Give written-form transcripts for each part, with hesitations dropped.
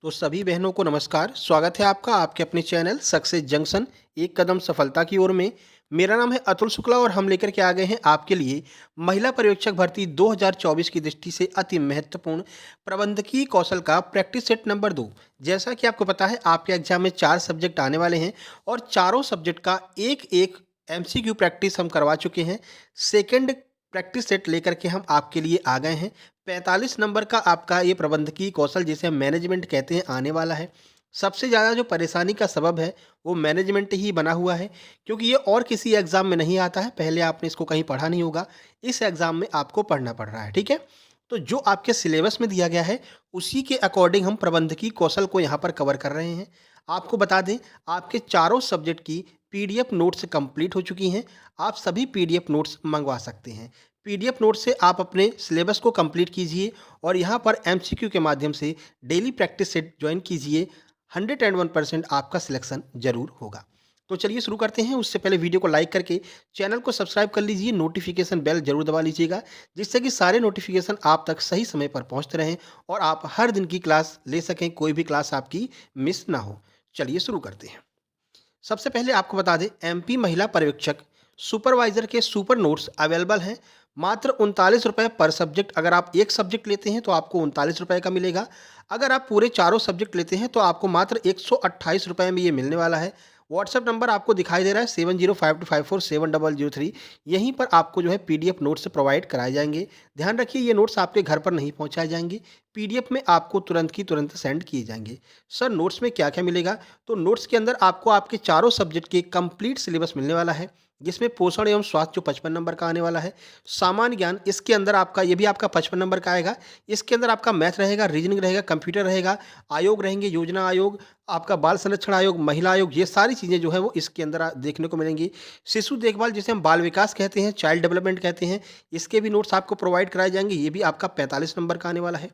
तो सभी बहनों को नमस्कार। स्वागत है आपका आपके अपने चैनल सक्सेस जंक्शन एक कदम सफलता की ओर में। मेरा नाम है अतुल शुक्ला और हम लेकर के आ गए हैं आपके लिए महिला पर्यवेक्षक भर्ती 2024 की दृष्टि से अति महत्वपूर्ण प्रबंधकीय कौशल का प्रैक्टिस सेट नंबर 2। जैसा कि आपको पता है आपके एग्जाम में 4 सब्जेक्ट आने वाले हैं और चारों सब्जेक्ट का एक एक एमसीक्यू प्रैक्टिस हम करवा चुके हैं। सेकेंड प्रैक्टिस सेट लेकर के हम आपके लिए आ गए हैं। 45 नंबर का आपका ये प्रबंधकीय कौशल जिसे हम मैनेजमेंट कहते हैं आने वाला है। सबसे ज़्यादा जो परेशानी का सबब है वो मैनेजमेंट ही बना हुआ है, क्योंकि ये और किसी एग्ज़ाम में नहीं आता है। पहले आपने इसको कहीं पढ़ा नहीं होगा, इस एग्ज़ाम में आपको पढ़ना पड़ रहा है, ठीक है। तो जो आपके सिलेबस में दिया गया है उसी के अकॉर्डिंग हम प्रबंधकीय कौशल को यहाँ पर कवर कर रहे हैं। आपको बता दें, आपके चारों सब्जेक्ट की पीडीएफ नोट्स कंप्लीट हो चुकी हैं। आप सभी पीडीएफ नोट्स मंगवा सकते हैं। पीडीएफ नोट से आप अपने सिलेबस को कंप्लीट कीजिए और यहाँ पर एमसीक्यू के माध्यम से डेली प्रैक्टिस सेट ज्वाइन कीजिए। 101% आपका सिलेक्शन जरूर होगा। तो चलिए शुरू करते हैं। उससे पहले वीडियो को लाइक करके चैनल को सब्सक्राइब कर लीजिए, नोटिफिकेशन बेल जरूर दबा लीजिएगा, जिससे कि सारे नोटिफिकेशन आप तक सही समय पर पहुँचते रहें और आप हर दिन की क्लास ले सकें, कोई भी क्लास आपकी मिस ना हो। चलिए शुरू करते हैं। सबसे पहले आपको बता दें, एमपी महिला पर्यवेक्षक सुपरवाइजर के सुपर नोट्स अवेलेबल हैं मात्र 39 रुपये पर सब्जेक्ट। अगर आप एक सब्जेक्ट लेते हैं तो आपको 39 रुपये का मिलेगा। अगर आप पूरे चारों सब्जेक्ट लेते हैं तो आपको मात्र 128 रुपये में ये मिलने वाला है। व्हाट्सएप नंबर आपको दिखाई दे रहा है 7052547003। यहीं पर आपको जो है पीडीएफ नोट्स प्रोवाइड कराए जाएंगे। ध्यान रखिए, ये नोट्स आपके घर पर नहीं पहुंचाए जाएंगे, पीडीएफ में आपको तुरंत की तुरंत सेंड किए जाएंगे। सर, नोट्स में क्या क्या मिलेगा? तो नोट्स के अंदर आपको आपके चारों सब्जेक्ट के कंप्लीट सिलेबस मिलने वाला है, जिसमें पोषण एवं स्वास्थ्य जो 55 नंबर का आने वाला है। सामान्य ज्ञान इसके अंदर आपका ये भी आपका 55 नंबर का आएगा। इसके अंदर आपका मैथ रहेगा, रीजनिंग रहेगा, कंप्यूटर रहेगा, आयोग रहेंगे, योजना आयोग, आपका बाल संरक्षण आयोग, महिला आयोग, ये सारी चीज़ें जो है वो इसके अंदर देखने को मिलेंगी। शिशु देखभाल जिसे हम बाल विकास कहते हैं, चाइल्ड डेवलपमेंट कहते हैं, इसके भी नोट्स आपको प्रोवाइड कराए जाएंगे। ये भी आपका 45 नंबर का आने वाला है।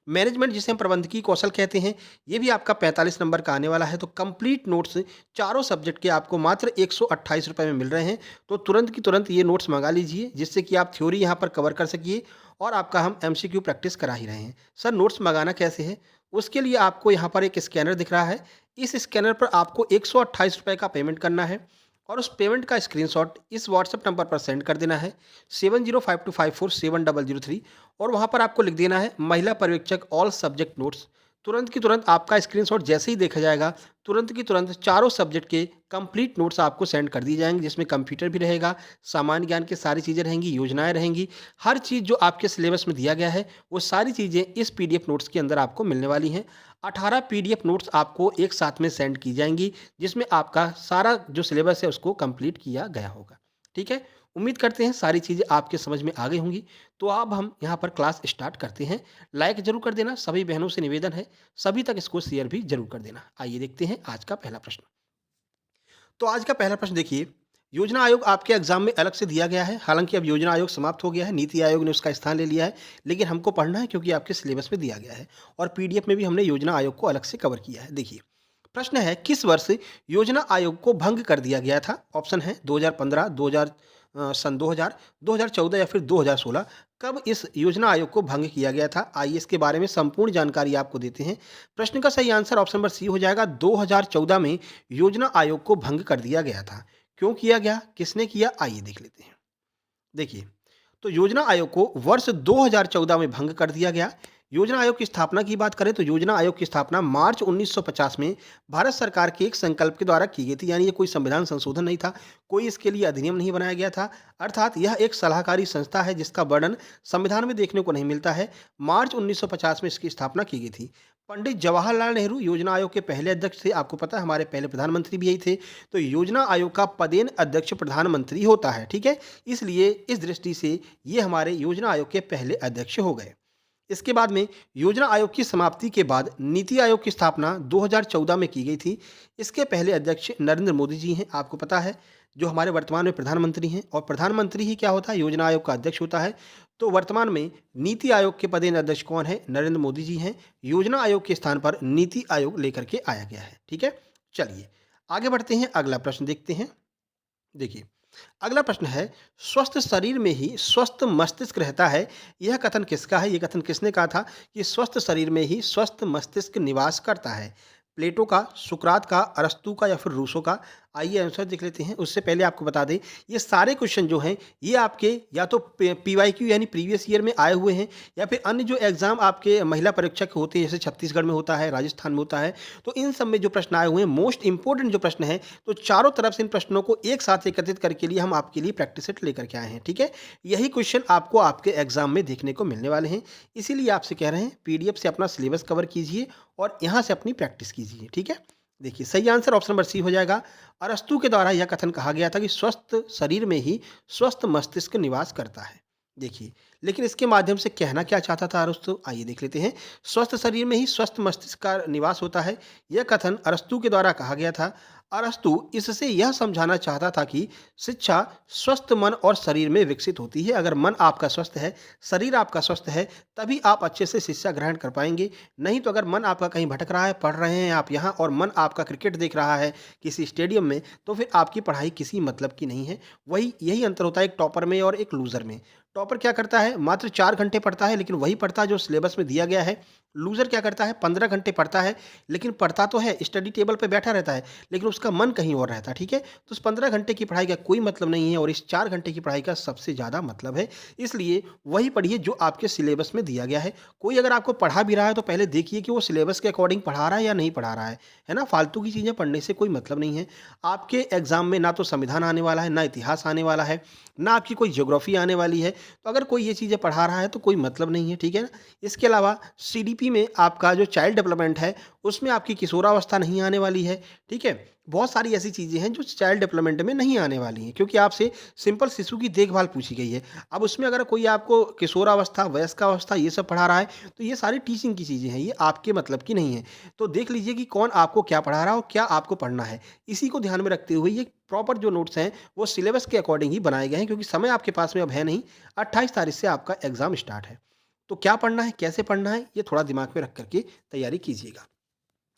मैनेजमेंट जिसे हम प्रबंधकीय कौशल कहते हैं, ये भी आपका 45 नंबर का आने वाला है। तो कंप्लीट नोट्स चारों सब्जेक्ट के आपको मात्र 128 रुपये में मिल रहे हैं। तो तुरंत की तुरंत ये नोट्स मंगा लीजिए, जिससे कि आप थ्योरी यहाँ पर कवर कर सकिए और आपका हम एमसीक्यू प्रैक्टिस करा ही रहे हैं। सर, नोट्स मंगाना कैसे है? उसके लिए आपको यहाँ पर एक स्कैनर दिख रहा है। इस स्कैनर पर आपको 128 रुपये का पेमेंट करना है और उस पेमेंट का स्क्रीनशॉट इस व्हाट्सएप नंबर पर सेंड कर देना है 7052547003। और वहाँ पर आपको लिख देना है महिला पर्यवेक्षक ऑल सब्जेक्ट नोट्स। तुरंत की तुरंत आपका स्क्रीनशॉट जैसे ही देखा जाएगा, तुरंत की तुरंत चारों सब्जेक्ट के कंप्लीट नोट्स आपको सेंड कर दिए जाएंगे, जिसमें कंप्यूटर भी रहेगा, सामान्य ज्ञान की सारी चीज़ें रहेंगी, योजनाएं रहेंगी। हर चीज़ जो आपके सिलेबस में दिया गया है वो सारी चीज़ें इस पीडीएफ नोट्स के अंदर आपको मिलने वाली हैं। 18 पीडीएफ नोट्स आपको एक साथ में सेंड की जाएंगी, जिसमें आपका सारा जो सिलेबस है उसको कंप्लीट किया गया होगा। ठीक है, उम्मीद करते हैं सारी चीज़ें आपके समझ में आ गई होंगी। तो अब हम यहाँ पर क्लास स्टार्ट करते हैं। लाइक जरूर कर देना, सभी बहनों से निवेदन है, सभी तक इसको शेयर भी जरूर कर देना। आइए देखते हैं आज का पहला प्रश्न। तो आज का पहला प्रश्न देखिए, योजना आयोग आपके एग्जाम में अलग से दिया गया है। हालांकि अब योजना आयोग समाप्त हो गया है, नीति आयोग ने उसका स्थान ले लिया है, लेकिन हमको पढ़ना है क्योंकि आपके सिलेबस में दिया गया है और पीडीएफ में भी हमने योजना आयोग को अलग से कवर किया है। देखिए, प्रश्न है, किस वर्ष योजना आयोग को भंग कर दिया गया था? ऑप्शन है 2015, 2000, सन 2000, 2014 या फिर 2016। कब इस योजना आयोग को भंग किया गया था? आइए इसके बारे में संपूर्ण जानकारी आपको देते हैं। प्रश्न का सही आंसर ऑप्शन नंबर सी हो जाएगा। 2014 में योजना आयोग को भंग कर दिया गया था। क्यों किया गया, किसने किया, आइए देख लेते हैं। देखिए, तो योजना आयोग को वर्ष 2014 में भंग कर दिया गया। योजना आयोग की स्थापना की बात करें तो योजना आयोग की स्थापना मार्च 1950 में भारत सरकार के एक संकल्प के द्वारा की गई थी। यानी ये कोई संविधान संशोधन नहीं था, कोई इसके लिए अधिनियम नहीं बनाया गया था। अर्थात यह एक सलाहकारी संस्था है जिसका वर्णन संविधान में देखने को नहीं मिलता है। मार्च 1950 में इसकी स्थापना की गई थी। पंडित जवाहरलाल नेहरू योजना आयोग के पहले अध्यक्ष थे। आपको पता है हमारे पहले प्रधानमंत्री भी यही थे। तो योजना आयोग का पदेन अध्यक्ष प्रधानमंत्री होता है, ठीक है। इसलिए इस दृष्टि से ये हमारे योजना आयोग के पहले अध्यक्ष हो गए। इसके बाद में योजना आयोग की समाप्ति के बाद नीति आयोग की स्थापना 2014 में की गई थी। इसके पहले अध्यक्ष नरेंद्र मोदी जी हैं, आपको पता है, जो हमारे वर्तमान में प्रधानमंत्री हैं। और प्रधानमंत्री ही क्या होता है, योजना आयोग का अध्यक्ष होता है। तो वर्तमान में नीति आयोग के पदेन अध्यक्ष कौन है? नरेंद्र मोदी जी हैं। योजना आयोग के स्थान पर नीति आयोग लेकर के आया गया है, ठीक है। चलिए आगे बढ़ते हैं, अगला प्रश्न देखते हैं। देखिए, अगला प्रश्न है, स्वस्थ शरीर में ही स्वस्थ मस्तिष्क रहता है, यह कथन किसका है? ये कथन किसने कहा था कि स्वस्थ शरीर में ही स्वस्थ मस्तिष्क निवास करता है? प्लेटो का, सुकरात का, अरस्तू का या फिर रूसो का? आइए आंसर देख लेते हैं। उससे पहले आपको बता दें, ये सारे क्वेश्चन जो हैं ये आपके या तो पीवाईक्यू यानी प्रीवियस ईयर में आए हुए हैं, या फिर अन्य जो एग्जाम आपके महिला परीक्षक होते हैं जैसे छत्तीसगढ़ में होता है, राजस्थान में होता है, तो इन सब में जो प्रश्न आए हुए हैं मोस्ट इंपॉर्टेंट जो प्रश्न है, तो चारों तरफ से इन प्रश्नों को एक साथ एकत्रित करके लिए हम आपके लिए प्रैक्टिस सेट लेकर के आए हैं। ठीक है, यही क्वेश्चन आपको आपके एग्जाम में देखने को मिलने वाले हैं, इसीलिए आपसे कह रहे हैं पीडीएफ से अपना सिलेबस कवर कीजिए और यहाँ से अपनी प्रैक्टिस कीजिए। ठीक है, देखिए सही आंसर ऑप्शन नंबर सी हो जाएगा। अरस्तु के द्वारा यह कथन कहा गया था कि स्वस्थ शरीर में ही स्वस्थ मस्तिष्क निवास करता है। देखिए, लेकिन इसके माध्यम से कहना क्या चाहता था अरस्तु, आइए देख लेते हैं। स्वस्थ शरीर में ही स्वस्थ मस्तिष्क का निवास होता है, यह कथन अरस्तु के द्वारा कहा गया था। अरस्तु इससे यह समझाना चाहता था कि शिक्षा स्वस्थ मन और शरीर में विकसित होती है। अगर मन आपका स्वस्थ है, शरीर आपका स्वस्थ है, तभी आप अच्छे से शिक्षा ग्रहण कर पाएंगे। नहीं तो अगर मन आपका कहीं भटक रहा है, पढ़ रहे हैं आप यहाँ और मन आपका क्रिकेट देख रहा है किसी स्टेडियम में, तो फिर आपकी पढ़ाई किसी मतलब की नहीं है। वही यही अंतर होता है एक टॉपर में और एक लूज़र में। टॉपर क्या करता है, मात्र 4 घंटे पढ़ता है, लेकिन वही पढ़ता है जो सिलेबस में दिया गया है। लूज़र क्या करता है, 15 घंटे पढ़ता है, लेकिन पढ़ता तो है, स्टडी टेबल पे बैठा रहता है, लेकिन उसका मन कहीं और रहता है। ठीक है, तो उस 15 घंटे की पढ़ाई का कोई मतलब नहीं है और इस 4 घंटे की पढ़ाई का सबसे ज़्यादा मतलब है। इसलिए वही पढ़िए जो आपके सिलेबस में दिया गया है। कोई अगर आपको पढ़ा भी रहा है तो पहले देखिए कि वो सिलेबस के अकॉर्डिंग पढ़ा रहा है या नहीं पढ़ा रहा है ना? फालतू की चीज़ें पढ़ने से कोई मतलब नहीं है। आपके एग्ज़ाम में ना तो संविधान आने वाला है, ना इतिहास आने वाला है, ना आपकी कोई ज्योग्राफी आने वाली है। तो अगर कोई ये चीज़ें पढ़ा रहा है तो कोई मतलब नहीं है। ठीक है ना? इसके अलावा सीडीपी में आपका जो चाइल्ड डेवलपमेंट है, उसमें आपकी किशोरावस्था नहीं आने वाली है। ठीक है? बहुत सारी ऐसी चीज़ें हैं जो चाइल्ड डेवलपमेंट में नहीं आने वाली हैं, क्योंकि आपसे सिंपल शिशु की देखभाल पूछी गई है। अब उसमें अगर कोई आपको किशोरावस्था, वयस्कावस्था ये सब पढ़ा रहा है, तो ये सारी टीचिंग की चीज़ें हैं, ये आपके मतलब की नहीं है। तो देख लीजिए कि कौन आपको क्या पढ़ा रहा है और क्या आपको पढ़ना है। इसी को ध्यान में रखते हुए ये प्रॉपर जो नोट्स हैं, वो सिलेबस के अकॉर्डिंग ही बनाए गए हैं, क्योंकि समय आपके पास में अब है नहीं। 28 तारीख से आपका एग्ज़ाम स्टार्ट है। तो क्या पढ़ना है, कैसे पढ़ना है, ये थोड़ा दिमाग में रख कर के तैयारी कीजिएगा।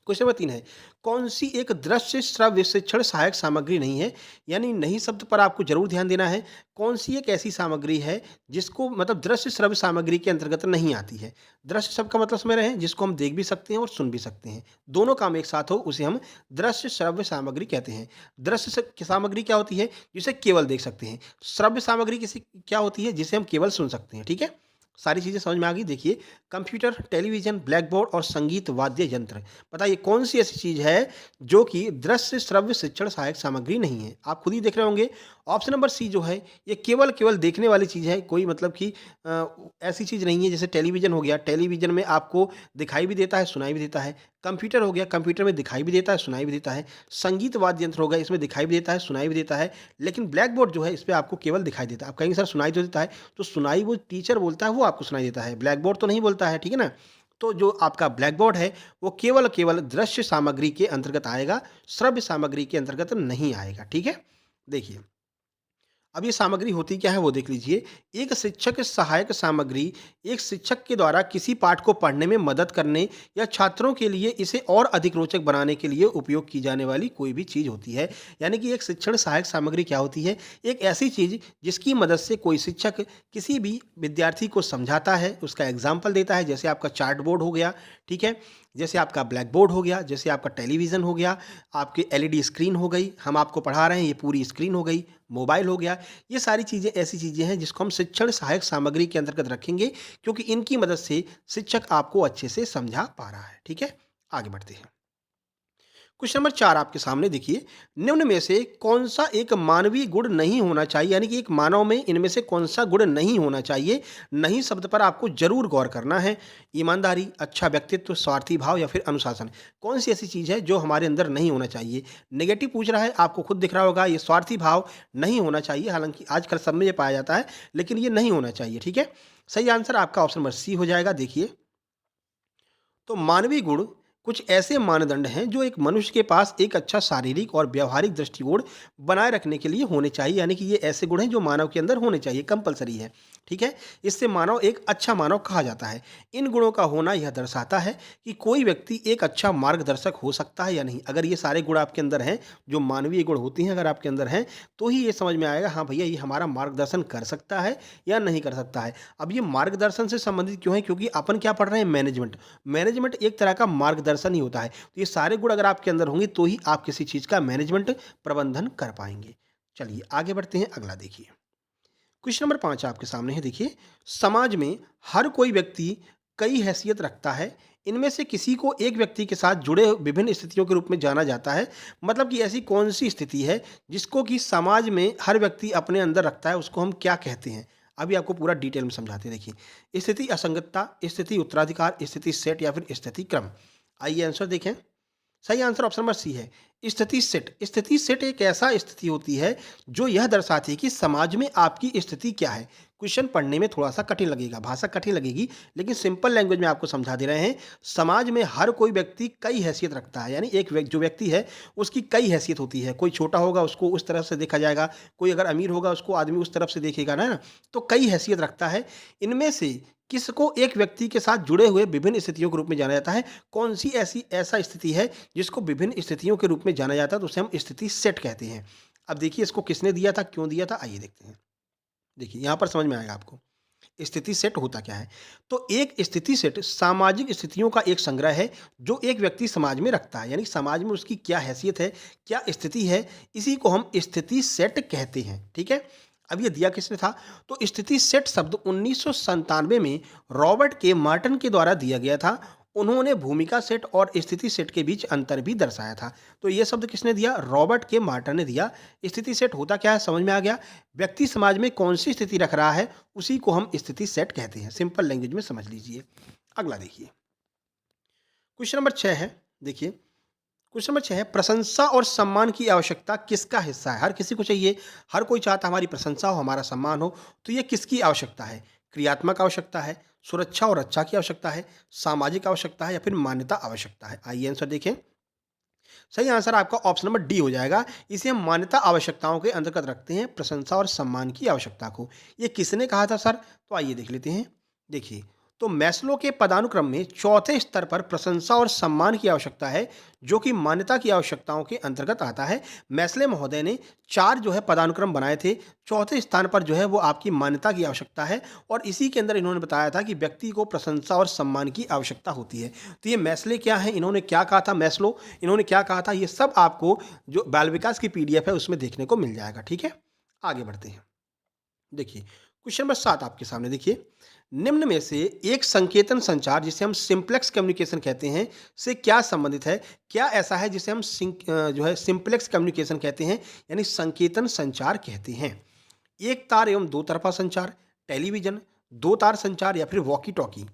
क्वेश्चन नंबर 3 है, कौन सी एक दृश्य श्रव्य शिक्षण सहायक सामग्री नहीं है? यानी नहीं शब्द पर आपको ज़रूर ध्यान देना है। कौन सी एक ऐसी सामग्री है जिसको मतलब दृश्य श्रव्य सामग्री के अंतर्गत नहीं आती है? दृश्य शब्द का मतलब समझ रहे हैं, जिसको हम देख भी सकते हैं और सुन भी सकते हैं। दोनों काम एक साथ हो उसे हम दृश्य श्रव्य सामग्री कहते हैं। दृश्य सामग्री क्या होती है? जिसे केवल देख सकते हैं। श्रव्य सामग्री किसी क्या होती है? जिसे हम केवल सुन सकते हैं। ठीक है? सारी चीज़ें समझ में आ गई। देखिए, कंप्यूटर, टेलीविज़न, ब्लैक बोर्ड और संगीत वाद्य यंत्र। बताइए कौन सी ऐसी चीज़ है जो कि दृश्य श्रव्य शिक्षण सहायक सामग्री नहीं है? आप खुद ही देख रहे होंगे। ऑप्शन नंबर सी जो है ये केवल केवल देखने वाली चीज़ है। कोई मतलब कि ऐसी चीज़ नहीं है। जैसे टेलीविज़न हो गया, टेलीविज़न में आपको दिखाई भी देता है, सुनाई भी देता है। कंप्यूटर हो गया, कंप्यूटर में दिखाई भी देता है, सुनाई भी देता है। संगीत वाद्य यंत्र हो गया, इसमें दिखाई भी देता है, सुनाई भी देता है। लेकिन ब्लैक बोर्ड जो है इस पे आपको केवल दिखाई देता है। आप कहेंगे सर सुनाई तो देता है, तो सुनाई वो टीचर बोलता है, वो आपको सुनाई देता है, ब्लैक बोर्ड तो नहीं बोलता है। ठीक है ना? तो जो आपका ब्लैक बोर्ड है वो केवल केवल दृश्य सामग्री के अंतर्गत आएगा, श्रव्य सामग्री के अंतर्गत नहीं आएगा। ठीक है? देखिए, अब ये सामग्री होती क्या है वो देख लीजिए। एक शिक्षक सहायक सामग्री एक शिक्षक के द्वारा किसी पाठ को पढ़ने में मदद करने या छात्रों के लिए इसे और अधिक रोचक बनाने के लिए उपयोग की जाने वाली कोई भी चीज़ होती है। यानी कि एक शिक्षण सहायक सामग्री क्या होती है? एक ऐसी चीज़ जिसकी मदद से कोई शिक्षक किसी भी विद्यार्थी को समझाता है, उसका एग्जाम्पल देता है। जैसे आपका चार्ट बोर्ड हो गया, ठीक है, जैसे आपका ब्लैक बोर्ड हो गया, जैसे आपका टेलीविज़न हो गया, आपकी एलईडी स्क्रीन हो गई, हम आपको पढ़ा रहे हैं ये पूरी स्क्रीन हो गई, मोबाइल हो गया। ये सारी चीज़ें ऐसी चीज़ें हैं जिसको हम शिक्षण सहायक सामग्री के अंतर्गत रखेंगे, क्योंकि इनकी मदद से शिक्षक आपको अच्छे से समझा पा रहा है। ठीक है? आगे बढ़ते हैं। क्वेश्चन नंबर 4 आपके सामने देखिए, निम्न में से कौन सा एक मानवीय गुण नहीं होना चाहिए? यानी कि एक मानव में इनमें से कौन सा गुण नहीं होना चाहिए? नहीं शब्द पर आपको जरूर गौर करना है। ईमानदारी, अच्छा व्यक्तित्व, स्वार्थी भाव या फिर अनुशासन। कौन सी ऐसी चीज़ है जो हमारे अंदर नहीं होना चाहिए? नेगेटिव पूछ रहा है, आपको खुद दिख रहा होगा ये स्वार्थी भाव नहीं होना चाहिए। हालांकि आजकल सब में ये पाया जाता है, लेकिन ये नहीं होना चाहिए। ठीक है? सही आंसर आपका ऑप्शन नंबर सी हो जाएगा। देखिए, तो मानवीय गुण कुछ ऐसे मानदंड हैं जो एक मनुष्य के पास एक अच्छा शारीरिक और व्यावहारिक दृष्टिकोण बनाए रखने के लिए होने चाहिए, यानी कि ये ऐसे गुण हैं जो मानव के अंदर होने चाहिए, कंपलसरी है। ठीक है, इससे मानव एक अच्छा मानव कहा जाता है। इन गुणों का होना यह दर्शाता है कि कोई व्यक्ति एक अच्छा मार्गदर्शक हो सकता है या नहीं। अगर ये सारे गुण आपके अंदर हैं, जो मानवीय गुण होती हैं, अगर आपके अंदर हैं, तो ही ये समझ में आएगा हाँ भैया ये हमारा मार्गदर्शन कर सकता है या नहीं कर सकता है। अब ये मार्गदर्शन से संबंधित क्यों है? क्योंकि अपन क्या पढ़ रहे हैं? मैनेजमेंट। मैनेजमेंट एक तरह का मार्गदर्शन ही होता है। तो ये सारे गुण अगर आपके अंदर होंगे तो ही आप किसी चीज़ का मैनेजमेंट प्रबंधन कर पाएंगे। चलिए आगे बढ़ते हैं, अगला देखिए। क्वेश्चन नंबर 5 आपके सामने है, देखिए। समाज में हर कोई व्यक्ति कई हैसियत रखता है। इनमें से किसी को एक व्यक्ति के साथ जुड़े विभिन्न स्थितियों के रूप में जाना जाता है। मतलब कि ऐसी कौन सी स्थिति है जिसको कि समाज में हर व्यक्ति अपने अंदर रखता है, उसको हम क्या कहते हैं? अभी आपको पूरा डिटेल में समझाते हैं, देखिए। स्थिति असंगतता, स्थिति उत्तराधिकार, स्थिति सेट या फिर स्थिति क्रम। आइए आंसर देखें। सही आंसर ऑप्शन नंबर सी है, स्थिति सेट। स्थिति सेट एक ऐसा स्थिति होती है जो यह दर्शाती है कि समाज में आपकी स्थिति क्या है। क्वेश्चन पढ़ने में थोड़ा सा कठिन लगेगा, भाषा कठिन लगेगी, लेकिन सिंपल लैंग्वेज में आपको समझा दे रहे हैं। समाज में हर कोई व्यक्ति कई हैसियत रखता है, यानी जो व्यक्ति है उसकी कई हैसियत होती है। कोई छोटा होगा उसको उस तरफ से देखा जाएगा, कोई अगर अमीर होगा उसको आदमी उस तरफ से देखेगा ना। तो कई हैसियत रखता है। इनमें से किसको एक व्यक्ति के साथ जुड़े हुए विभिन्न स्थितियों के रूप में जाना जाता है? कौन सी ऐसा स्थिति है जिसको विभिन्न स्थितियों के रूप में जाना जाता है, तो उसे हम स्थिति सेट कहते हैं। अब देखिए इसको किसने दिया था, क्यों दिया था, आइए देखते हैं। देखिए यहाँ पर समझ में आएगा आपको स्थिति सेट होता क्या है। तो एक स्थिति सेट सामाजिक स्थितियों का एक संग्रह है जो एक व्यक्ति समाज में रखता है, यानी समाज में उसकी क्या हैसियत है, क्या स्थिति है, इसी को हम स्थिति सेट कहते हैं। ठीक है, अब ये दिया किसने था? तो स्थिति सेट शब्द 1997 में रॉबर्ट के मार्टन के द्वारा दिया गया था। उन्होंने भूमिका सेट और स्थिति सेट के बीच अंतर भी दर्शाया था। तो ये शब्द किसने दिया? रॉबर्ट के मार्टन ने दिया। स्थिति सेट होता क्या है, समझ में आ गया। व्यक्ति समाज में कौन सी स्थिति रख रहा है उसी को हम स्थिति सेट कहते हैं। सिंपल लैंग्वेज में समझ लीजिए। अगला देखिए, क्वेश्चन नंबर 6 है, देखिए। क्वेश्चन नंबर 6 है, प्रशंसा और सम्मान की आवश्यकता किसका हिस्सा है? हर किसी को चाहिए, हर कोई चाहता हमारी प्रशंसा हो, हमारा सम्मान हो। तो ये किसकी आवश्यकता है? क्रियात्मक आवश्यकता है, सुरक्षा और रक्षा की आवश्यकता है, सामाजिक आवश्यकता है या फिर मान्यता आवश्यकता है? आइए आंसर देखें। सही आंसर आपका ऑप्शन नंबर डी हो जाएगा। इसे हम मान्यता आवश्यकताओं के अंतर्गत रखते हैं, प्रशंसा और सम्मान की आवश्यकता को। ये किसने कहा था सर? तो आइए देख लेते हैं। देखिए, तो मैस्लो के पदानुक्रम में चौथे स्तर पर प्रशंसा और सम्मान की आवश्यकता है, जो कि मान्यता की आवश्यकताओं के अंतर्गत आता है। मैस्ले महोदय ने 4 जो है पदानुक्रम बनाए थे। चौथे स्थान पर जो है वो आपकी मान्यता की आवश्यकता है, और इसी के अंदर इन्होंने बताया था कि व्यक्ति को प्रशंसा और सम्मान की आवश्यकता होती है। तो ये मैस्ले क्या है, इन्होंने क्या कहा था, मैस्लो इन्होंने क्या कहा था, ये सब आपको जो बाल विकास की PDF है उसमें देखने को मिल जाएगा। ठीक है, आगे बढ़ते हैं। देखिए क्वेश्चन नंबर 7 आपके सामने, देखिए। निम्न में से एक संकेतन संचार, जिसे हम सिंप्लेक्स कम्युनिकेशन कहते हैं, से क्या संबंधित है? क्या ऐसा है जिसे हम जो है सिंप्लेक्स कम्युनिकेशन कहते हैं, यानी संकेतन संचार कहते हैं? एक तार एवं दो तरफा संचार, टेलीविजन, दो तार संचार या फिर वॉकी टॉकी?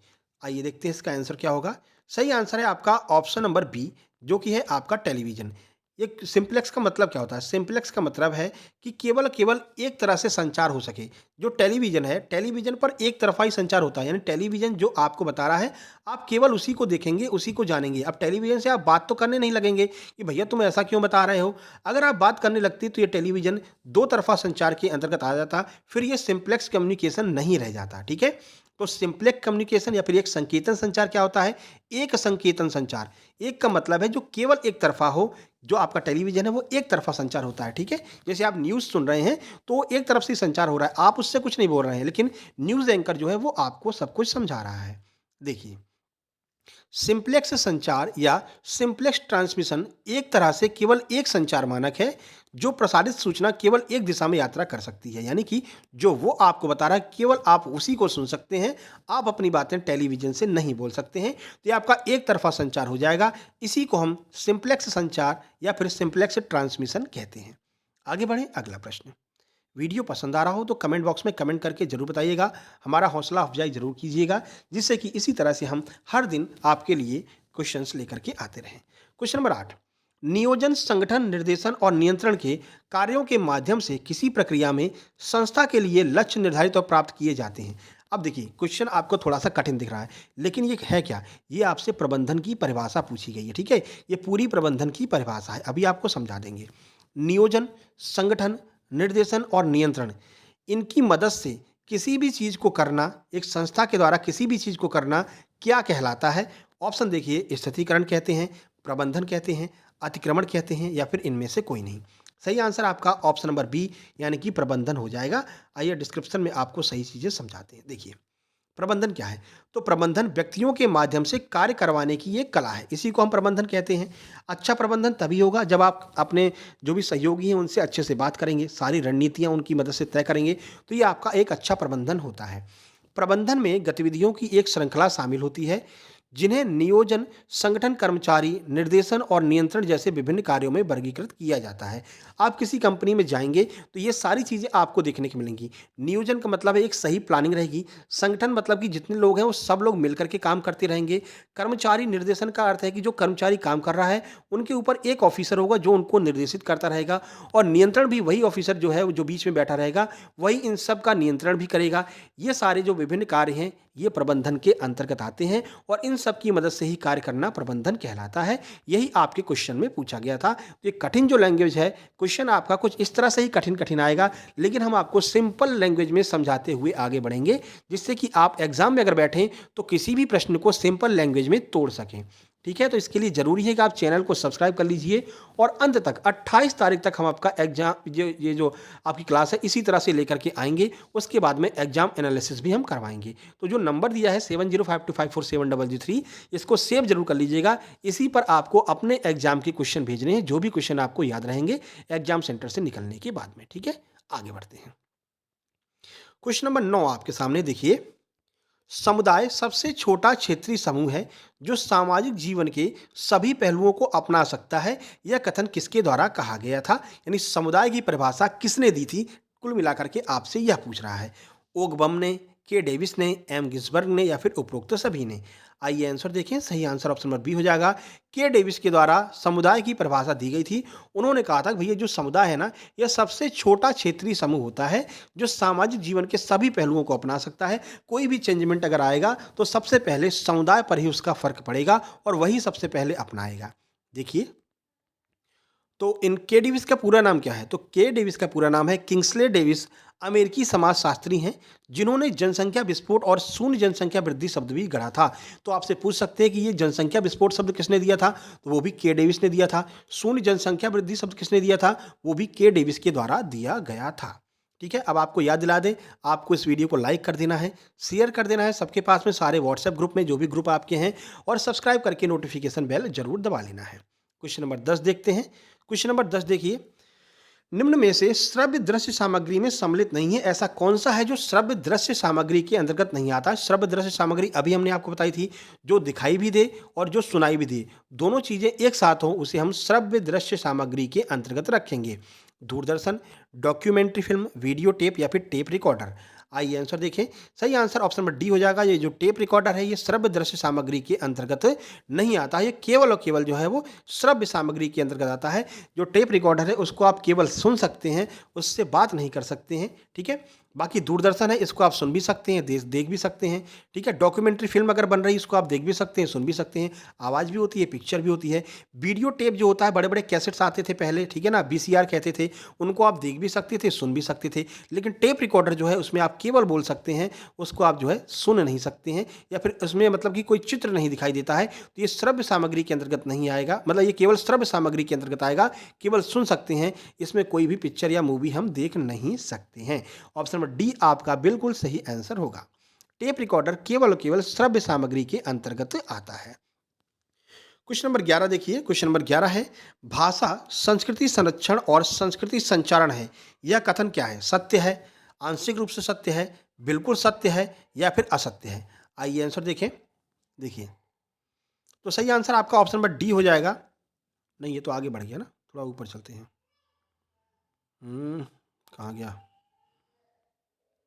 आइए देखते हैं इसका आंसर क्या होगा। सही आंसर है आपका ऑप्शन नंबर बी, जो कि है आपका टेलीविजन। ये सिंप्लेक्स का मतलब क्या होता है? सिंप्लेक्स का मतलब है कि केवल केवल एक तरह से संचार हो सके। जो टेलीविजन है, टेलीविजन पर एक तरफा ही संचार होता है, यानी टेलीविजन जो आपको बता रहा है आप केवल उसी को देखेंगे, उसी को जानेंगे। अब टेलीविजन से आप बात तो करने नहीं लगेंगे कि भैया तुम ऐसा क्यों बता रहे हो। अगर आप बात करने लगती तो ये टेलीविजन दो तरफा संचार के अंतर्गत आ जाता, फिर ये सिंप्लेक्स कम्युनिकेशन नहीं रह जाता। ठीक है, तो सिंप्लेक्स कम्युनिकेशन या फिर एक संकेतन संचार क्या होता है? एक संकेतन संचार, एक का मतलब है जो केवल एक तरफा हो। जो आपका टेलीविजन है वो एक तरफा संचार होता है। ठीक है, जैसे आप न्यूज़ सुन रहे हैं तो एक तरफ से संचार हो रहा है, आप उससे कुछ नहीं बोल रहे हैं, लेकिन न्यूज़ एंकर जो है वो आपको सब कुछ समझा रहा है। देखिए, सिंप्लेक्स संचार या सिंप्लेक्स ट्रांसमिशन एक तरह से केवल एक संचार मानक है जो प्रसारित सूचना केवल एक दिशा में यात्रा कर सकती है, यानी कि जो वो आपको बता रहा है केवल आप उसी को सुन सकते हैं, आप अपनी बातें टेलीविजन से नहीं बोल सकते हैं। तो ये आपका एक तरफा संचार हो जाएगा। इसी को हम सिंप्लेक्स संचार या फिर सिंप्लेक्स ट्रांसमिशन कहते हैं। आगे बढ़ें, अगला प्रश्न। वीडियो पसंद आ रहा हो तो कमेंट बॉक्स में कमेंट करके जरूर बताइएगा, हमारा हौसला अफजाई जरूर कीजिएगा, जिससे कि इसी तरह से हम हर दिन आपके लिए क्वेश्चंस लेकर के आते रहें। क्वेश्चन नंबर 8, नियोजन, संगठन, निर्देशन और नियंत्रण के कार्यों के माध्यम से किसी प्रक्रिया में संस्था के लिए लक्ष्य निर्धारित और प्राप्त किए जाते हैं। अब देखिए क्वेश्चन आपको थोड़ा सा कठिन दिख रहा है, लेकिन ये है क्या? ये आपसे प्रबंधन की परिभाषा पूछी गई है, ठीक है? ये पूरी प्रबंधन की परिभाषा है, अभी आपको समझा देंगे। नियोजन, संगठन, निर्देशन और नियंत्रण, इनकी मदद से किसी भी चीज़ को करना, एक संस्था के द्वारा किसी भी चीज़ को करना क्या कहलाता है? ऑप्शन देखिए, स्थितीकरण कहते हैं, प्रबंधन कहते हैं, अतिक्रमण कहते हैं या फिर इनमें से कोई नहीं। सही आंसर आपका ऑप्शन नंबर बी यानी कि प्रबंधन हो जाएगा। आइए डिस्क्रिप्शन में आपको सही चीज़ें समझाते हैं। देखिए प्रबंधन क्या है? तो प्रबंधन व्यक्तियों के माध्यम से कार्य करवाने की एक कला है, इसी को हम प्रबंधन कहते हैं। अच्छा प्रबंधन तभी होगा जब आप अपने जो भी सहयोगी हैं उनसे अच्छे से बात करेंगे, सारी रणनीतियाँ उनकी मदद से तय करेंगे, तो ये आपका एक अच्छा प्रबंधन होता है। प्रबंधन में गतिविधियों की एक श्रृंखला शामिल होती है, जिन्हें नियोजन, संगठन, कर्मचारी, निर्देशन और नियंत्रण जैसे विभिन्न कार्यों में वर्गीकृत किया जाता है। आप किसी कंपनी में जाएँगे तो ये सारी चीज़ें आपको देखने को मिलेंगी। नियोजन का मतलब है एक सही प्लानिंग रहेगी, संगठन मतलब कि जितने लोग हैं वो सब लोग मिलकर के काम करते रहेंगे। कर्मचारी निर्देशन का अर्थ है कि जो कर्मचारी काम कर रहा है, उनके ऊपर एक ऑफ़िसर होगा जो उनको निर्देशित करता रहेगा, और नियंत्रण भी वही ऑफ़िसर जो है, वो जो बीच में बैठा रहेगा, वही इन सब का नियंत्रण भी करेगा। ये सारे जो विभिन्न कार्य हैं, ये प्रबंधन के अंतर्गत आते हैं और इन सब की मदद से ही कार्य करना प्रबंधन कहलाता है। यही आपके क्वेश्चन में पूछा गया था। तो ये कठिन जो लैंग्वेज है, क्वेश्चन आपका कुछ इस तरह से ही कठिन आएगा, लेकिन हम आपको सिंपल लैंग्वेज में समझाते हुए आगे बढ़ेंगे, जिससे कि आप एग्जाम में अगर बैठें तो किसी भी प्रश्न को सिंपल लैंग्वेज में तोड़ सकें। ठीक है, तो इसके लिए ज़रूरी है कि आप चैनल को सब्सक्राइब कर लीजिए और अंत तक 28 तारीख तक हम आपका एग्जाम ये जो आपकी क्लास है इसी तरह से लेकर के आएंगे। उसके बाद में एग्जाम एनालिसिस भी हम करवाएंगे। तो जो नंबर दिया है 7052547003, इसको सेव जरूर कर लीजिएगा। इसी पर आपको अपने एग्जाम के क्वेश्चन भेजने हैं, जो भी क्वेश्चन आपको याद रहेंगे एग्जाम सेंटर से निकलने के बाद में। ठीक है, आगे बढ़ते हैं। क्वेश्चन नंबर 9 आपके सामने देखिए। समुदाय सबसे छोटा क्षेत्रीय समूह है जो सामाजिक जीवन के सभी पहलुओं को अपना सकता है। यह कथन किसके द्वारा कहा गया था? यानी समुदाय की परिभाषा किसने दी थी? कुल मिलाकर के आपसे यह पूछ रहा है। ओगबम ने, के डेविस ने, एम गिन्सबर्ग ने या फिर उपरोक्त सभी ने? आइए आंसर देखें। सही आंसर ऑप्शन नंबर बी हो जाएगा। के डेविस के द्वारा समुदाय की परिभाषा दी गई थी। उन्होंने कहा था कि भैया जो समुदाय है ना, यह सबसे छोटा क्षेत्रीय समूह होता है जो सामाजिक जीवन के सभी पहलुओं को अपना सकता है। कोई भी चेंजमेंट अगर आएगा तो सबसे पहले समुदाय पर ही उसका फर्क पड़ेगा और वही सबसे पहले अपनाएगा। देखिए, तो इन के डेविस का पूरा नाम क्या है? तो के डेविस का पूरा नाम है किंग्सले डेविस। अमेरिकी समाजशास्त्री हैं जिन्होंने जनसंख्या विस्फोट और शून्य जनसंख्या वृद्धि शब्द भी गढ़ा था। तो आपसे पूछ सकते हैं कि ये जनसंख्या विस्फोट शब्द किसने दिया था? तो वो भी के डेविस ने दिया था। शून्य जनसंख्या वृद्धि शब्द किसने दिया था? वो भी के डेविस के द्वारा दिया गया था। ठीक है, अब आपको याद दिला दें, आपको इस वीडियो को लाइक कर देना है, शेयर कर देना है सबके पास में, सारे व्हाट्सएप ग्रुप में जो भी ग्रुप आपके हैं, और सब्सक्राइब करके नोटिफिकेशन बेल जरूर दबा लेना है। क्वेश्चन नंबर 10 देखते हैं। क्वेश्चन नंबर 10 देखिए। निम्न में से श्रव्य दृश्य सामग्री में सम्मिलित नहीं है, ऐसा कौन सा है जो श्रव्य दृश्य सामग्री के अंतर्गत नहीं आता? श्रव्य दृश्य सामग्री अभी हमने आपको बताई थी, जो दिखाई भी दे और जो सुनाई भी दे, दोनों चीजें एक साथ हो, उसे हम श्रव्य दृश्य सामग्री के अंतर्गत रखेंगे। Doordarshan, documentary film, video tape या फिर टेप रिकॉर्डर? आइए आंसर देखें। सही आंसर ऑप्शन नंबर डी हो जाएगा। ये जो टेप रिकॉर्डर है, ये श्रव्य दृश्य सामग्री के अंतर्गत नहीं आता है। ये केवल और केवल जो है वो श्रव्य सामग्री के अंतर्गत आता है। जो टेप रिकॉर्डर है उसको आप केवल सुन सकते हैं, उससे बात नहीं कर सकते हैं। ठीक है, बाकी दूरदर्शन है, इसको आप सुन भी सकते हैं, देख भी सकते हैं। ठीक है, डॉक्यूमेंट्री फिल्म अगर बन रही है, इसको आप देख भी सकते हैं, सुन भी सकते हैं, आवाज़ भी होती है, पिक्चर भी होती है। वीडियो टेप जो होता है, बड़े बड़े कैसेट्स आते थे पहले, ठीक है ना, वीसीआर कहते थे, उनको आप देख भी सकते थे, सुन भी सकते थे। लेकिन टेप रिकॉर्डर जो है उसमें आप केवल बोल सकते हैं, उसको आप जो है सुन नहीं सकते हैं, या फिर उसमें मतलब कि कोई चित्र नहीं दिखाई देता है, तो ये श्रव्य सामग्री के अंतर्गत नहीं आएगा। मतलब ये केवल श्रव्य सामग्री के अंतर्गत आएगा, केवल सुन सकते हैं, इसमें कोई भी पिक्चर या मूवी हम देख नहीं सकते हैं। ऑप्शन नंबर डी आपका बिल्कुल सही आंसर होगा। टेप रिकॉर्डर केवल और केवल श्रव्य सामग्री के अंतर्गत आता है। क्वेश्चन नंबर 11 देखिए। क्वेश्चन नंबर 11 है, भाषा संस्कृति संरक्षण और संस्कृति संचारण है, यह कथन क्या है? सत्य है, आंशिक रूप से सत्य है, बिल्कुल सत्य है या फिर असत्य है? आइए आंसर देखें। देखिए, तो सही आंसर आपका ऑप्शन नंबर डी हो जाएगा। नहीं, ये तो आगे बढ़ गया ना, थोड़ा ऊपर चलते हैं। कहाँ गया?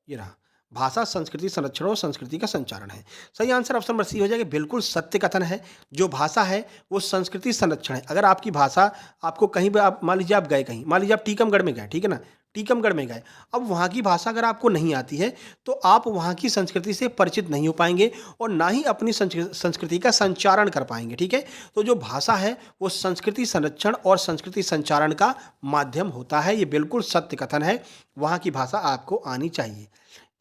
ये रहा। भाषा संस्कृति संरक्षण और संस्कृति का संचारण है। सही आंसर ऑप्शन नंबर सी हो जाएगा, बिल्कुल सत्य कथन है। जो भाषा है वो संस्कृति संरक्षण है। अगर आपकी भाषा, आपको कहीं पर, आप मान लीजिए आप गए कहीं, मान लीजिए आप टीकमगढ़ में गए, ठीक है ना, टीकमगढ़ में गए, अब वहाँ की भाषा अगर आपको नहीं आती है तो आप वहाँ की संस्कृति से परिचित नहीं हो पाएंगे और ना ही अपनी संस्कृति का संचारण कर पाएंगे। ठीक है, तो जो भाषा है वो संस्कृति संरक्षण और संस्कृति संचारण का माध्यम होता है। ये बिल्कुल सत्य कथन है। वहाँ की भाषा आपको आनी चाहिए।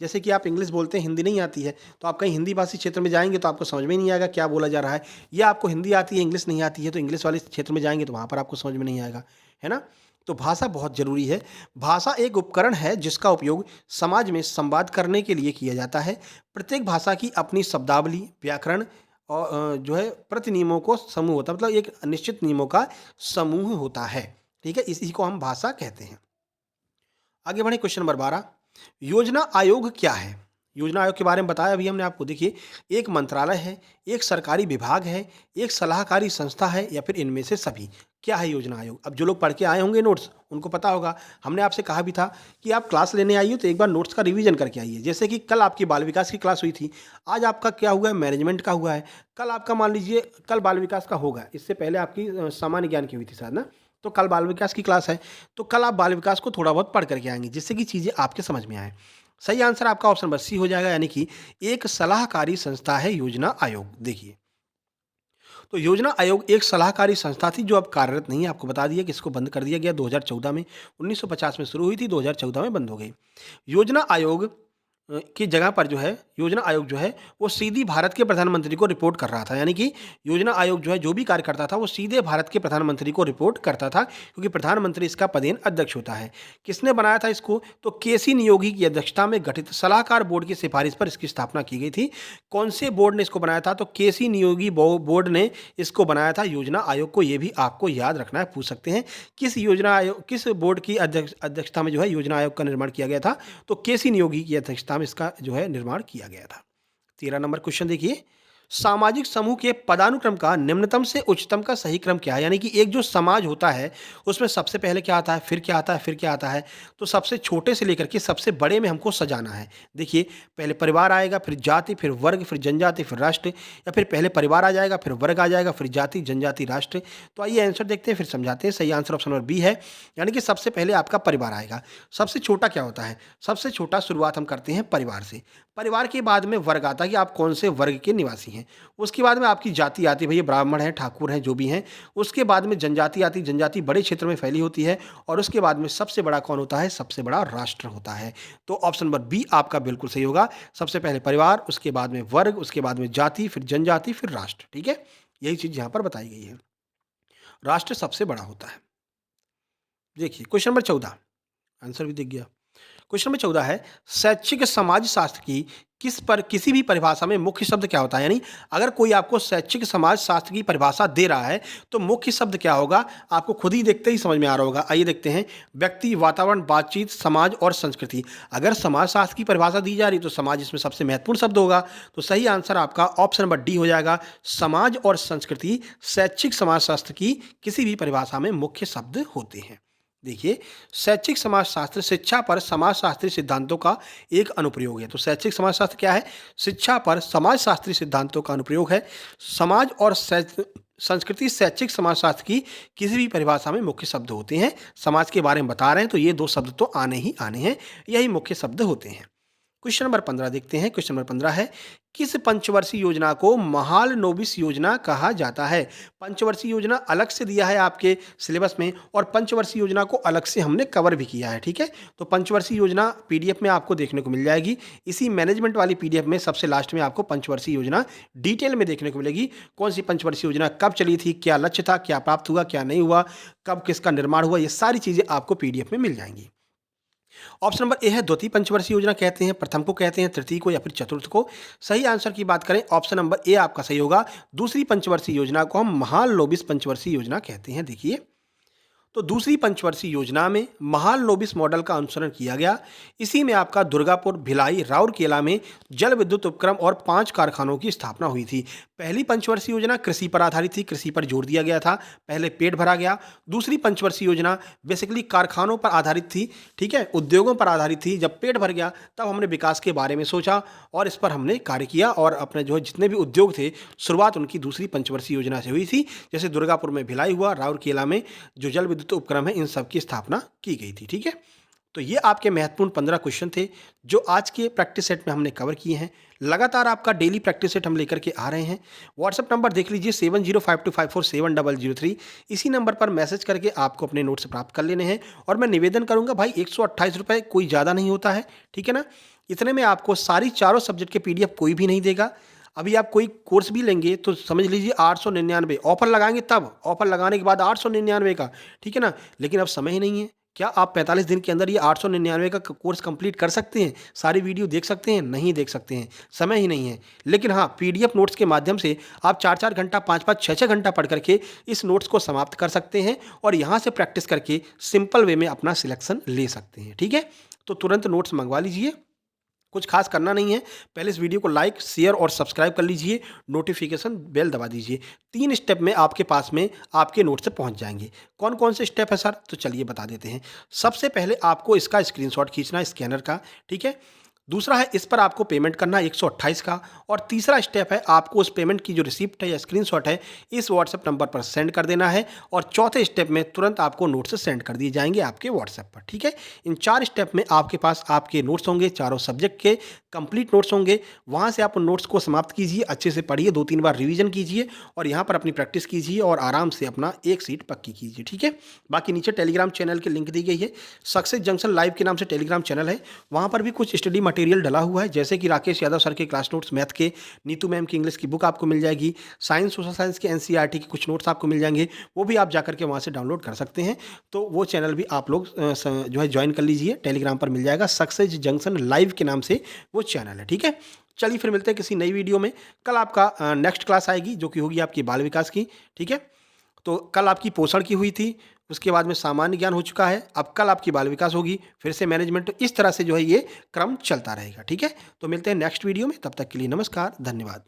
जैसे कि आप इंग्लिश बोलते हैं, हिंदी नहीं आती है, तो आप कहीं हिंदी भाषी क्षेत्र में जाएंगे तो आपको समझ में नहीं आएगा क्या बोला जा रहा है, या आपको हिंदी आती है इंग्लिश नहीं आती है तो इंग्लिश वाले क्षेत्र में जाएंगे तो वहाँ पर आपको समझ में नहीं आएगा, है ना। तो भाषा बहुत ज़रूरी है। भाषा एक उपकरण है जिसका उपयोग समाज में संवाद करने के लिए किया जाता है। प्रत्येक भाषा की अपनी शब्दावली, व्याकरण और जो है प्रति नियमों को समूह होता है, मतलब एक निश्चित नियमों का समूह होता है। ठीक है, इसी को हम भाषा कहते हैं। आगे बढ़े, क्वेश्चन नंबर 12, योजना आयोग क्या है। योजना आयोग के बारे में बताया अभी हमने आपको। देखिए, एक मंत्रालय है, एक सरकारी विभाग है, एक सलाहकारी संस्था है, या फिर इनमें से सभी। क्या है योजना आयोग? अब जो लोग पढ़ के आए होंगे नोट्स, उनको पता होगा। हमने आपसे कहा भी था कि आप क्लास लेने आइए तो एक बार नोट्स का रिवीजन करके आइए। जैसे कि कल आपकी बाल विकास की क्लास हुई थी, आज आपका क्या हुआ है, मैनेजमेंट का हुआ है। कल आपका मान लीजिए कल बाल विकास का होगा, इससे पहले आपकी सामान्य ज्ञान की हुई थी शायद ना, तो कल बाल विकास की क्लास है, तो कल आप बाल विकास को थोड़ा बहुत पढ़ करके आएंगे जिससे कि चीज़ें आपके समझ में आए। सही आंसर आपका ऑप्शन नंबर सी हो जाएगा, यानी कि एक सलाहकारी संस्था है योजना आयोग। देखिए, तो योजना आयोग एक सलाहकारी संस्था थी जो अब कार्यरत नहीं है। आपको बता दिया कि इसको बंद कर दिया गया 2014 में। 1950 में शुरू हुई थी, 2014 में बंद हो गई। योजना आयोग की जगह पर जो है, योजना आयोग जो है वो सीधी भारत के प्रधानमंत्री को रिपोर्ट कर रहा था। यानी कि योजना आयोग जो है जो भी कार्य करता था वो सीधे भारत के प्रधानमंत्री को रिपोर्ट करता था, क्योंकि प्रधानमंत्री इसका पदेन अध्यक्ष होता है। किसने बनाया था इसको? तो केसी नियोगी की अध्यक्षता में गठित सलाहकार बोर्ड की सिफारिश पर इसकी स्थापना की गई थी। कौन से बोर्ड ने इसको बनाया था? तो केसी नियोगी बोर्ड ने इसको बनाया था योजना आयोग को। ये भी आपको याद रखना है, पूछ सकते हैं किस योजना आयोग, किस बोर्ड की अध्यक्षता में जो है योजना आयोग का निर्माण किया गया था? तो केसी नियोगी की अध्यक्षता में इसका जो है निर्माण किया गया था। 13 नंबर क्वेश्चन देखिए, सामाजिक समूह के पदानुक्रम का निम्नतम से उच्चतम का सही क्रम क्या है। यानी कि एक जो समाज होता है उसमें सबसे पहले क्या आता है, फिर क्या आता है, फिर क्या आता है। तो सबसे छोटे से लेकर के सबसे बड़े में हमको सजाना है। देखिए, पहले परिवार आएगा, फिर जाति, फिर वर्ग, फिर जनजाति, फिर राष्ट्र, या फिर पहले परिवार आ जाएगा, फिर वर्ग आ जाएगा, फिर जाति, जनजाति, राष्ट्र। तो आइए आंसर देखते हैं, फिर समझाते हैं। सही आंसर ऑप्शन नंबर बी है, यानी कि सबसे पहले आपका परिवार आएगा। सबसे छोटा क्या होता है? सबसे छोटा शुरुआत हम करते हैं परिवार से। परिवार के बाद में वर्ग आता है कि आप कौन से वर्ग के निवासी हैं। उसके बाद में आपकी जाति आती है, भैया ब्राह्मण हैं, ठाकुर हैं, जो भी हैं। उसके बाद में जनजाति आती है, जनजाति बड़े क्षेत्र में फैली होती है। और उसके बाद में सबसे बड़ा कौन होता है? सबसे बड़ा राष्ट्र होता है। तो ऑप्शन नंबर बी आपका बिल्कुल सही होगा। सबसे पहले परिवार, उसके बाद में वर्ग, उसके बाद में जाति, फिर जनजाति, फिर राष्ट्र। ठीक है, यही चीज यहाँ पर बताई गई है। राष्ट्र सबसे बड़ा होता है। देखिए, क्वेश्चन नंबर 14, आंसर भी दिख गया। क्वेश्चन नंबर 14 है, शैक्षिक समाज शास्त्र की किसी भी परिभाषा में मुख्य शब्द क्या होता है। यानी अगर कोई आपको शैक्षिक समाज शास्त्र की परिभाषा दे रहा है तो मुख्य शब्द क्या होगा, आपको खुद ही देखते ही समझ में आ रहा होगा। आइए देखते हैं, व्यक्ति, वातावरण, बातचीत, समाज और संस्कृति। अगर समाज शास्त्र की परिभाषा दी जा रही तो समाज इसमें सबसे महत्वपूर्ण शब्द होगा। तो सही आंसर आपका ऑप्शन नंबर डी हो जाएगा। समाज और संस्कृति शैक्षिक समाज शास्त्र की किसी भी परिभाषा में मुख्य शब्द होते हैं। देखिए, शैक्षिक समाजशास्त्र शिक्षा पर समाजशास्त्री सिद्धांतों का एक अनुप्रयोग है। तो शैक्षिक समाजशास्त्र क्या है? शिक्षा पर समाजशास्त्री सिद्धांतों का अनुप्रयोग है। समाज और संस्कृति शैक्षिक समाजशास्त्र की किसी भी परिभाषा में मुख्य शब्द होते हैं। समाज के बारे में बता रहे हैं तो ये दो शब्द तो आने ही आने हैं, यही मुख्य शब्द होते हैं। क्वेश्चन नंबर 15 देखते हैं। क्वेश्चन नंबर 15 है, किस पंचवर्षीय योजना को महालनोबिस योजना कहा जाता है। पंचवर्षीय योजना अलग से दिया है आपके सिलेबस में और पंचवर्षीय योजना को अलग से हमने कवर भी किया है। ठीक है, तो पंचवर्षीय योजना पीडीएफ में आपको देखने को मिल जाएगी। इसी मैनेजमेंट वाली पीडीएफ में सबसे लास्ट में आपको पंचवर्षीय योजना डिटेल में देखने को मिलेगी। कौन सी पंचवर्षीय योजना कब चली थी, क्या लक्ष्य था, क्या प्राप्त हुआ, क्या नहीं हुआ, कब किसका निर्माण हुआ, ये सारी चीज़ें आपको पीडीएफ में मिल जाएंगी। ऑप्शन नंबर ए है द्वितीय पंचवर्षीय योजना कहते हैं, प्रथम को कहते हैं, तृतीय को या फिर चतुर्थ को। सही आंसर की बात करें, ऑप्शन नंबर ए आपका सही होगा। दूसरी पंचवर्षीय योजना को हम महालनोबिस पंचवर्षीय योजना कहते हैं। देखिए, तो दूसरी पंचवर्षीय योजना में महालनोबिस मॉडल का अनुसरण किया गया। इसी में आपका दुर्गापुर, भिलाई, राउरकेला में जल विद्युत उपक्रम और 5 कारखानों की स्थापना हुई थी। पहली पंचवर्षीय योजना कृषि पर आधारित थी, कृषि पर जोर दिया गया था, पहले पेट भरा गया। दूसरी पंचवर्षीय योजना बेसिकली कारखानों पर आधारित थी, ठीक है, उद्योगों पर आधारित थी। जब पेट भर गया तब हमने विकास के बारे में सोचा और इस पर हमने कार्य किया और अपने जो जितने भी उद्योग थे शुरुआत उनकी दूसरी पंचवर्षीय योजना से हुई थी। जैसे दुर्गापुर में भिलाई हुआ, राउरकेला में जो जल विद्युत उपक्रम है, इन सब की स्थापना की गई थी। ठीक है, तो ये आपके महत्वपूर्ण 15 क्वेश्चन थे जो आज के प्रैक्टिस सेट में हमने कवर किए हैं। लगातार आपका डेली प्रैक्टिस सेट हम लेकर के आ रहे हैं। व्हाट्सएप नंबर देख लीजिए 7052547003। इसी नंबर पर मैसेज करके आपको अपने नोट्स प्राप्त कर लेने हैं। और मैं निवेदन करूंगा भाई, 128 रुपये कोई ज़्यादा नहीं होता है, ठीक है ना। इतने में आपको सारी चारों सब्जेक्ट के PDF कोई भी नहीं देगा। अभी आप कोई कोर्स भी लेंगे तो समझ लीजिए 899, ऑफर लगाएंगे तब, ऑफर लगाने के बाद 899 का, ठीक है ना। लेकिन अब समय ही नहीं है। क्या आप 45 दिन के अंदर ये 899 का कोर्स कंप्लीट कर सकते हैं? सारी वीडियो देख सकते हैं? नहीं देख सकते हैं, समय ही नहीं है। लेकिन हाँ, PDF नोट्स के माध्यम से आप 4-4 घंटा, 5-5, 6-6 घंटा पढ़ करके इस नोट्स को समाप्त कर सकते हैं और यहाँ से प्रैक्टिस करके सिंपल वे में अपना सिलेक्शन ले सकते हैं, ठीक है। तो तुरंत नोट्स मंगवा लीजिए, कुछ खास करना नहीं है। पहले इस वीडियो को लाइक, शेयर और सब्सक्राइब कर लीजिए, नोटिफिकेशन बेल दबा दीजिए। 3 स्टेप में आपके पास में आपके नोट से पहुंच जाएंगे। कौन कौन से स्टेप है सर? तो चलिए बता देते हैं। सबसे पहले आपको इसका स्क्रीनशॉट खींचना है स्कैनर का, ठीक है। दूसरा है इस पर आपको पेमेंट करना है 128 का। और तीसरा स्टेप है आपको उस पेमेंट की जो रिसिप्ट है या स्क्रीनशॉट है इस व्हाट्सएप नंबर पर सेंड कर देना है। और चौथे स्टेप में तुरंत आपको नोट्स सेंड कर दिए जाएंगे आपके व्हाट्सएप पर, ठीक है। इन 4 स्टेप में आपके पास आपके नोट्स होंगे, चारों सब्जेक्ट के कंप्लीट नोट्स होंगे। वहाँ से आप उन नोट्स को समाप्त कीजिए, अच्छे से पढ़िए, 2-3 बार रिवीजन कीजिए और यहाँ पर अपनी प्रैक्टिस कीजिए और आराम से अपना एक सीट पक्की कीजिए, ठीक है। बाकी नीचे टेलीग्राम चैनल की लिंक दी गई है, सक्सेस जंक्शन लाइव के नाम से टेलीग्राम चैनल है। वहाँ पर भी कुछ स्टडी मटेरियल डला हुआ है, जैसे कि राकेश यादव सर के क्लास नोट्स मैथ के, नीतू मैम की इंग्लिश की बुक आपको मिल जाएगी, साइंस सोशल साइंस के NCERT के कुछ नोट्स आपको मिल जाएंगे। वो भी आप जाकर के वहाँ से डाउनलोड कर सकते हैं। तो वो चैनल भी आप लोग जो है ज्वाइन कर लीजिए, टेलीग्राम पर मिल जाएगा, सक्सेस जंक्शन लाइव के नाम से वो चैनल है, ठीक है। चलिए फिर मिलते हैं किसी नई वीडियो में। कल आपका नेक्स्ट क्लास आएगी जो कि होगी आपकी बाल विकास की, ठीक है। तो कल आपकी पोषण की हुई थी, उसके बाद में सामान्य ज्ञान हो चुका है, अब कल आपकी बाल विकास होगी, फिर से मैनेजमेंट। तो इस तरह से जो है ये क्रम चलता रहेगा, ठीक है। तो मिलते हैं नेक्स्ट वीडियो में, तब तक के लिए नमस्कार, धन्यवाद।